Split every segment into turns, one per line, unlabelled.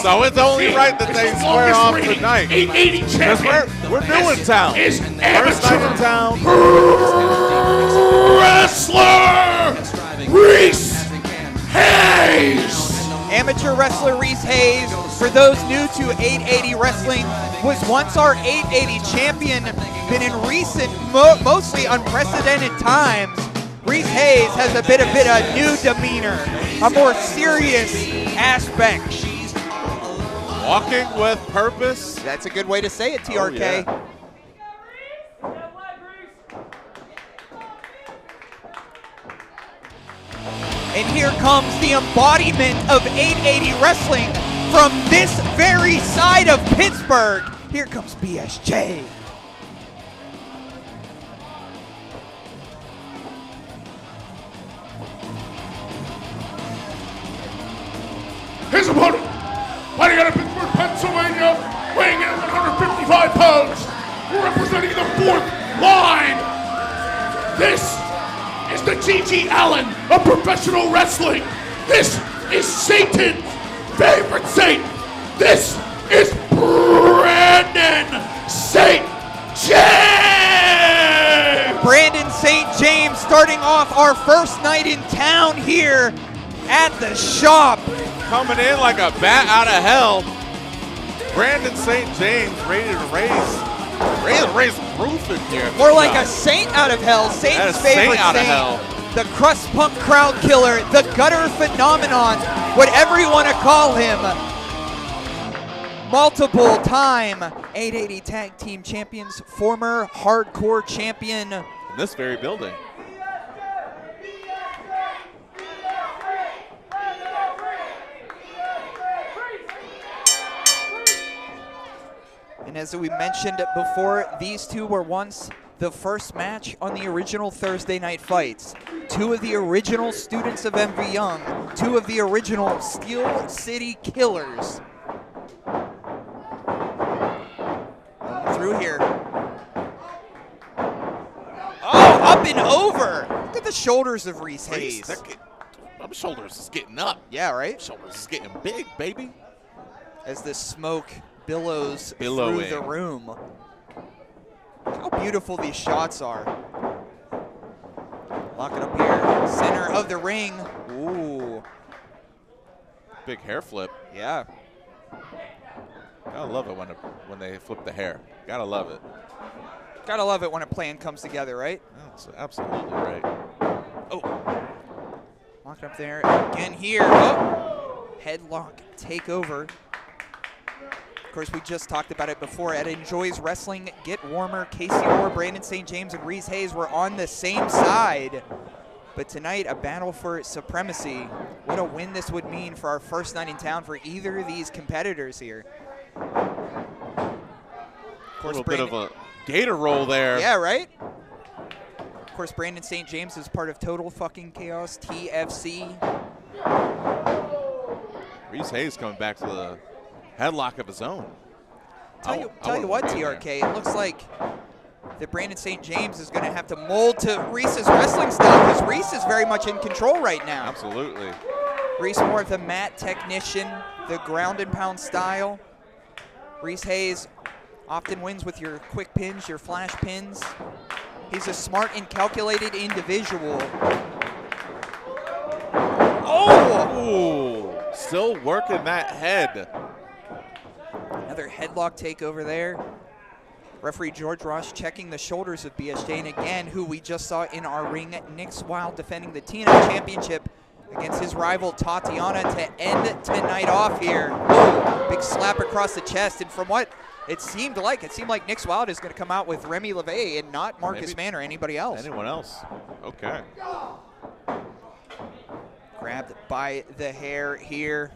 So it's only right that they square off tonight.
880 champion.
We're new in town.
Is
First night in town.
Wrestler Reese Hayes.
Amateur wrestler Reese Hayes, for those new to 880 wrestling, was once our 880 champion, been in recent, mostly unprecedented times. Reese Hayes has a bit of new demeanor, a more serious aspect.
Walking with purpose.
That's a good way to say it, TRK.
Oh, yeah.
And here comes the embodiment of 880 wrestling from this very side of Pittsburgh. Here comes BSJ.
His opponent, fighting out of Pittsburgh, Pennsylvania, weighing in at 155 pounds, representing the 4th line. This is the G.G. Allen of professional wrestling. This is Satan's favorite saint. This is Brandon St. James.
Brandon St. James starting off our first night in town here at the shop.
Coming in like a bat out of hell. Brandon St. James ready to raise the roof in here.
More like a saint out of hell. Saint's favorite
out of
saint.
hell.
The crust punk crowd killer, the gutter phenomenon, whatever you want to call him. Multiple time 880 tag team champions, former hardcore champion.
In this very building.
And as we mentioned before, these two were once the first match on the original Thursday Night Fights. Two of the original students of MV Young, two of the original Steel City Killers. Through here. Oh, up and over. Look at the shoulders of Reese Hayes.
Them shoulders is getting up.
Yeah, right?
Shoulders is getting big, baby.
As the smoke billows
Billowing
through the room. How beautiful these shots are. Lock it up here. Center of the ring. Ooh.
Big hair flip.
Yeah.
Gotta love it when they flip the hair. Gotta love it.
Gotta love it when a plan comes together, right?
That's absolutely right.
Oh. Lock it up there. Again here. Oh. Headlock takeover. Of course, we just talked about it before. At Enjoys Wrestling, Get Warmer, Casey Orr, Brandon St. James, and Reese Hayes were on the same side. But tonight, a battle for supremacy. What a win this would mean for our first night in town for either of these competitors here.
A little bit of a gator roll there.
Yeah, right? Of course, Brandon St. James is part of Total Fucking Chaos, TFC.
Reese Hayes coming back to the headlock of his own.
Tell you what, TRK, it looks like that Brandon St. James is going to have to mold to Reese's wrestling style because Reese is very much in control right now.
Absolutely.
Reese more of the mat technician, the ground and pound style. Reese Hayes often wins with your quick pins, your flash pins. He's a smart and calculated individual. Oh!
Ooh, still working that head.
Another headlock takeover there. Referee George Ross checking the shoulders of BSJ, and again, who we just saw in our ring, Nick Wilde defending the TNA Championship against his rival Tatiana to end tonight off here. Whoa, big slap across the chest, and from what it seemed like Nick Wilde is going to come out with Remy LeVay and not Marcus Mann or anybody else.
Anyone else? Okay.
Grabbed by the hair here.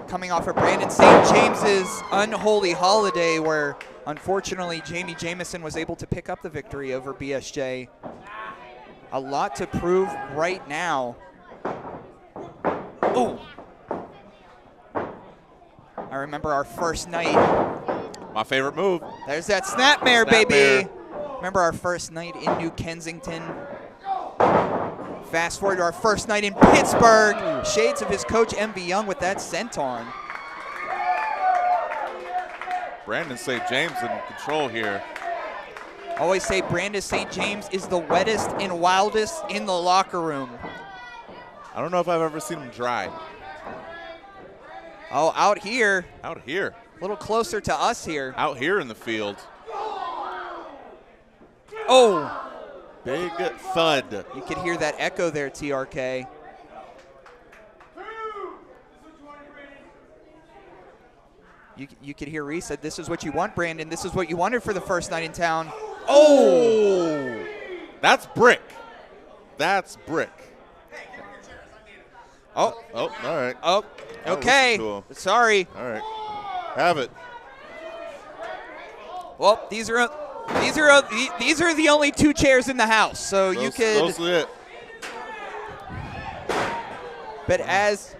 Coming off of Brandon St. James's unholy holiday where unfortunately Jamie Jamison was able to pick up the victory over BSJ. A lot to prove right now. Oh. I remember our first night.
My favorite move.
There's that snapmare, baby. Remember our first night in New Kensington. Fast forward to our first night in Pittsburgh. Shades of his coach, MV Young, with that senton.
Brandon St. James in control here.
Always say Brandon St. James is the wettest and wildest in the locker room.
I don't know if I've ever seen him dry.
Oh, out here.
Out here.
A little closer to us here.
Out here in the field.
Oh.
Big thud.
You could hear that echo there, TRK. You could hear Reese said, this is what you want, Brandon. This is what you wanted for the first night in town.
Oh! That's brick. That's brick.
Oh.
Oh, all right.
Oh, okay.
Cool.
Sorry.
All right. Have it.
Well, these are the only 2 chairs in the house, so you could.
Mostly it.
But as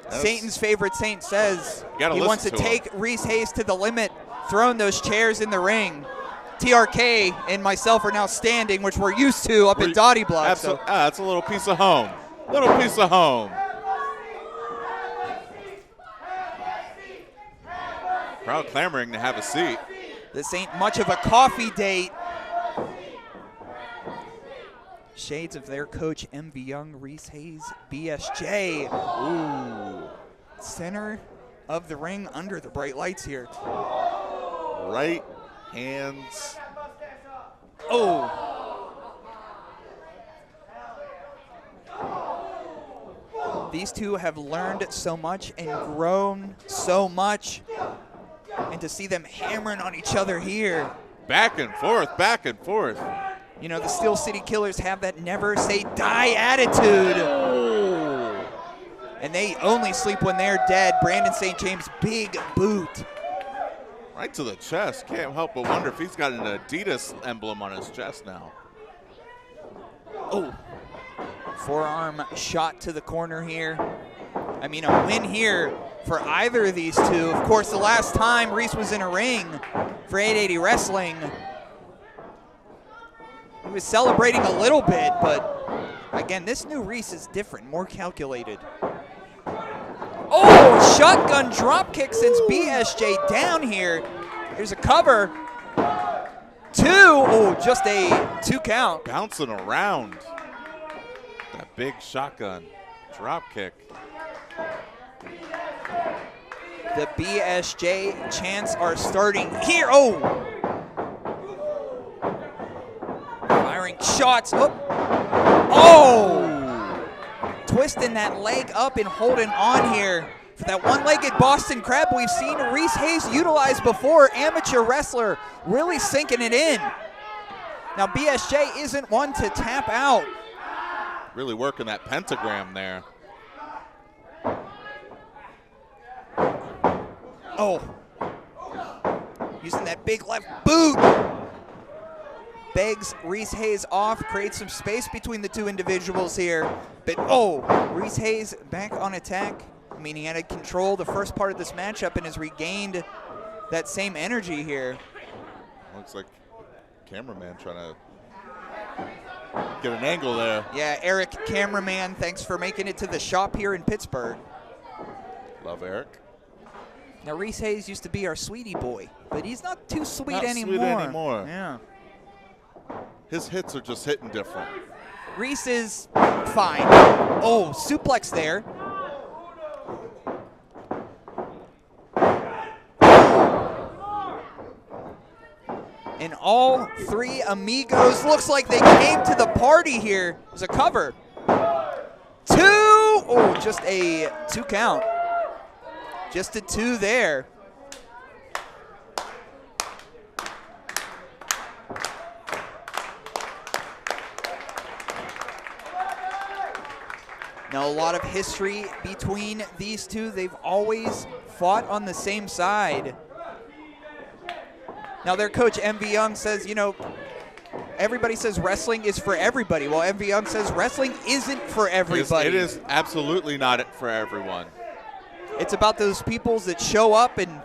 Satan's favorite saint says, he wants to take Reese Hayes to the limit, throwing those chairs in the ring. TRK and myself are now standing, which we're used to up at Dottie Block.
Absolutely. That's a little piece of home. Little piece of home. Crowd clamoring to have a seat.
This ain't much of a coffee date. Shades of their coach, MV Young, Reese Hayes, BSJ.
Ooh.
Center of the ring under the bright lights here.
Right hands.
Oh. These two have learned so much and grown so much. And to see them hammering on each other here.
Back and forth, back and forth.
You know, the Steel City Killers have that never say die attitude.
Oh.
And they only sleep when they're dead. Brandon St. James, big boot.
Right to the chest. Can't help but wonder if he's got an Adidas emblem on his chest now.
Oh. Forearm shot to the corner here. I mean, a win here for either of these two. Of course, the last time Reese was in a ring for 880 Wrestling, he was celebrating a little bit, but again, this new Reese is different, more calculated. Oh, shotgun drop kick sends BSJ down here. Here's a cover. 2, oh, just a 2 count.
Bouncing around. That big shotgun drop kick.
The BSJ chants are starting here. Oh! Firing shots. Oh! Twisting that leg up and holding on here for that one-legged Boston Crab we've seen Reese Hayes utilize before. Amateur wrestler really sinking it in. Now BSJ isn't one to tap out.
Really working that pentagram there.
Oh. Using that big left boot. Begs Reese Hayes off, creates some space between the two individuals here. But, oh, Reese Hayes back on attack. I mean, he had control the first part of this matchup and has regained that same energy here.
Looks like cameraman trying to get an angle there.
Yeah, Eric, cameraman, thanks for making it to the shop here in Pittsburgh.
Love Eric.
Now, Reese Hayes used to be our sweetie boy, but he's not too sweet
Not
anymore.
sweet anymore.
Yeah.
His hits are just hitting different.
Reese is fine. Oh, suplex there. And all 3 amigos looks like they came to the party here. There's a cover. 2. Oh, just a 2 count. Just a 2 there. Now, a lot of history between these two. They've always fought on the same side. Now, their coach, MV Young, says, you know, everybody says wrestling is for everybody. Well, MV Young says wrestling isn't for everybody.
It is absolutely not for everyone.
It's about those people that show up and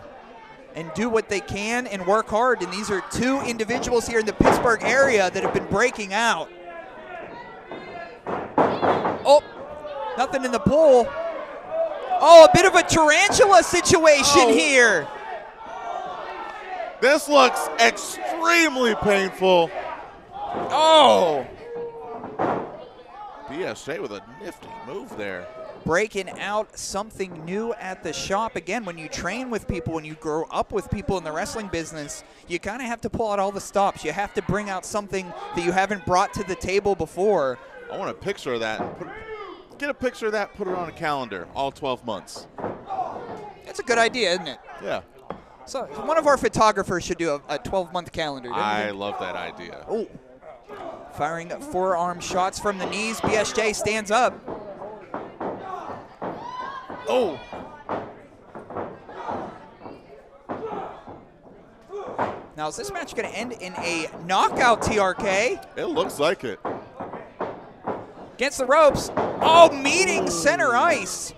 do what they can and work hard. And these are 2 individuals here in the Pittsburgh area that have been breaking out. Oh, nothing in the pool. Oh, a bit of a tarantula situation here.
This looks extremely painful.
Oh.
BSJ with a nifty move there.
Breaking out something new at the shop. Again, when you train with people, when you grow up with people in the wrestling business, you kind of have to pull out all the stops. You have to bring out something that you haven't brought to the table before.
I want a picture of that. Get a picture of that, put it on a calendar, all 12 months.
That's a good idea, isn't it?
Yeah.
So one of our photographers should do a 12-month calendar.
I love that idea.
Oh, firing forearm shots from the knees. BSJ stands up. Oh. Now is this match going to end in a knockout, TRK?
It looks like it.
Against the ropes. Oh, meeting center ice.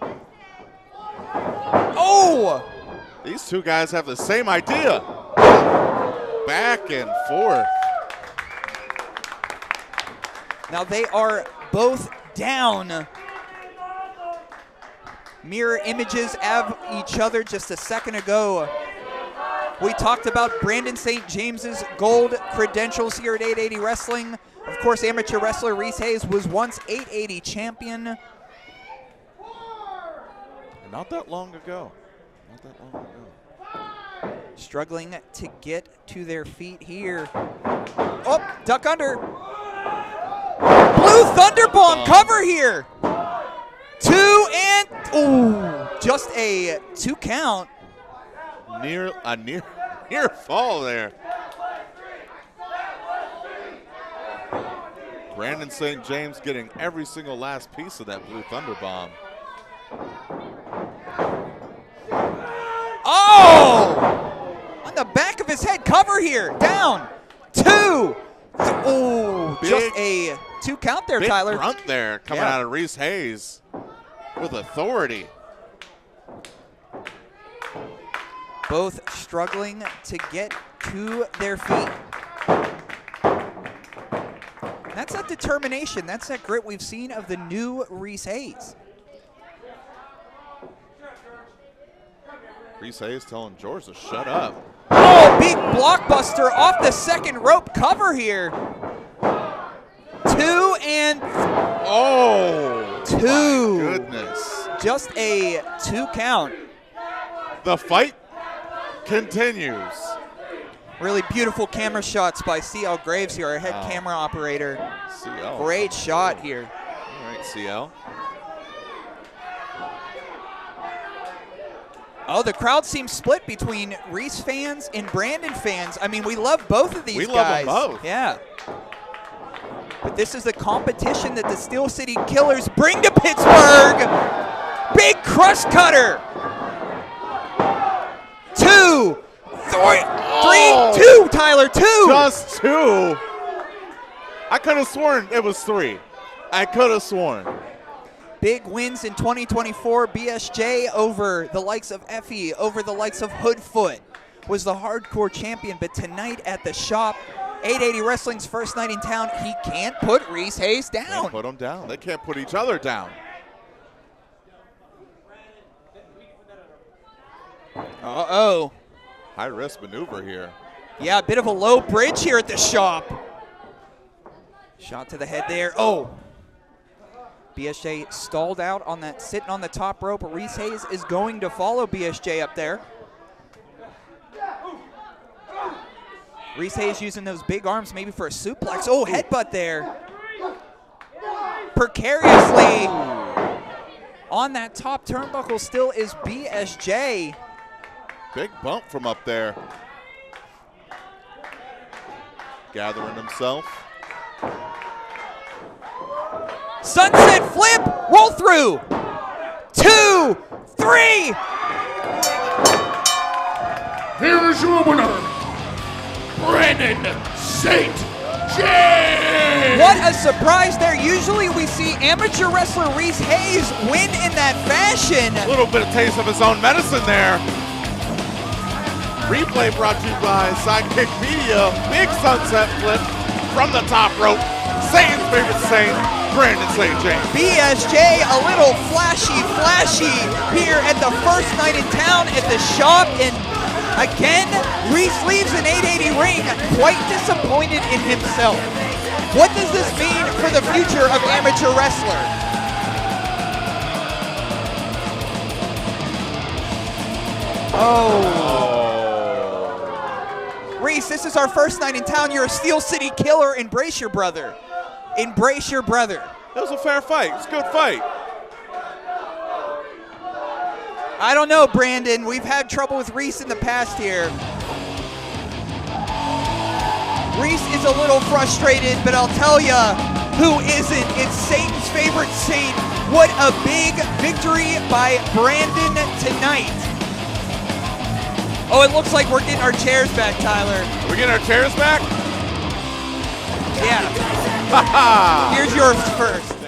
Oh!
These two guys have the same idea. Back and forth.
Now they are both down. Mirror images of each other just a second ago. We talked about Brandon St. James's gold credentials here at 880 Wrestling. Of course, amateur wrestler Reese Hayes was once 880 champion.
Not that long ago. Not that long ago.
Struggling to get to their feet here. Oh, duck under. Blue Thunderbomb cover here. 2 and, ooh, just a 2 count.
Near fall there. Brandon St. James getting every single last piece of that Blue Thunder Bomb.
Oh! On the back of his head, cover here. Down. 2. Oh, just a 2 count there,
big
Tyler.
Grunt there coming out of Reese Hayes with authority.
Both struggling to get to their feet. That's that determination. That's that grit we've seen of the new Reese Hayes.
Reese Hayes telling George to shut up.
Oh, big blockbuster off the second rope cover here. 2 and
oh,
2.
My goodness.
Just a 2 count.
The fight continues.
Really beautiful camera shots by CL Graves here, our head camera operator.
CL.
Great shot here.
All right, CL.
Oh, the crowd seems split between Reese fans and Brandon fans. I mean, we love both of these guys.
We love them both.
Yeah. But this is the competition that the Steel City Killers bring to Pittsburgh. Big crush cutter. 2, 3, 2, Tyler, 2.
Just 2. I could have sworn it was 3. I could have sworn.
Big wins in 2024. BSJ over the likes of Effie, over the likes of Hoodfoot, was the hardcore champion. But tonight at the shop, 880 Wrestling's first night in town, he can't put Reese Hayes down.
Can't put them down. They can't put each other down.
Uh-oh.
High risk maneuver here.
Yeah, a bit of a low bridge here at the shop. Shot to the head there. Oh. BSJ stalled out on that, sitting on the top rope. Reese Hayes is going to follow BSJ up there. Reese Hayes using those big arms maybe for a suplex. Oh, headbutt there. Precariously on that top turnbuckle still is BSJ.
Big bump from up there. Gathering himself.
Sunset flip, roll through. 2, 3.
Here is your winner, Brandon St. James.
What a surprise there. Usually we see amateur wrestler Reese Hayes win in that fashion.
A little bit of taste of his own medicine there. Replay brought to you by Sidekick Media. Big sunset flip from the top rope. Satan's favorite Saint. Brandon St. James.
BSJ a little flashy here at the first night in town at the shop. And again, Reese leaves an 880 ring quite disappointed in himself. What does this mean for the future of amateur wrestler? Oh. Reese, this is our first night in town. You're a Steel City killer. Embrace your brother. Embrace your brother.
It was a fair fight. It's a good fight.
I don't know, Brandon. We've had trouble with Reese in the past here. Reese is a little frustrated, but I'll tell you who isn't. It's Satan's favorite saint. What a big victory by Brandon tonight. Oh, it looks like we're getting our chairs back, Tyler.
We're getting our chairs back?
Yeah. Here's yours first.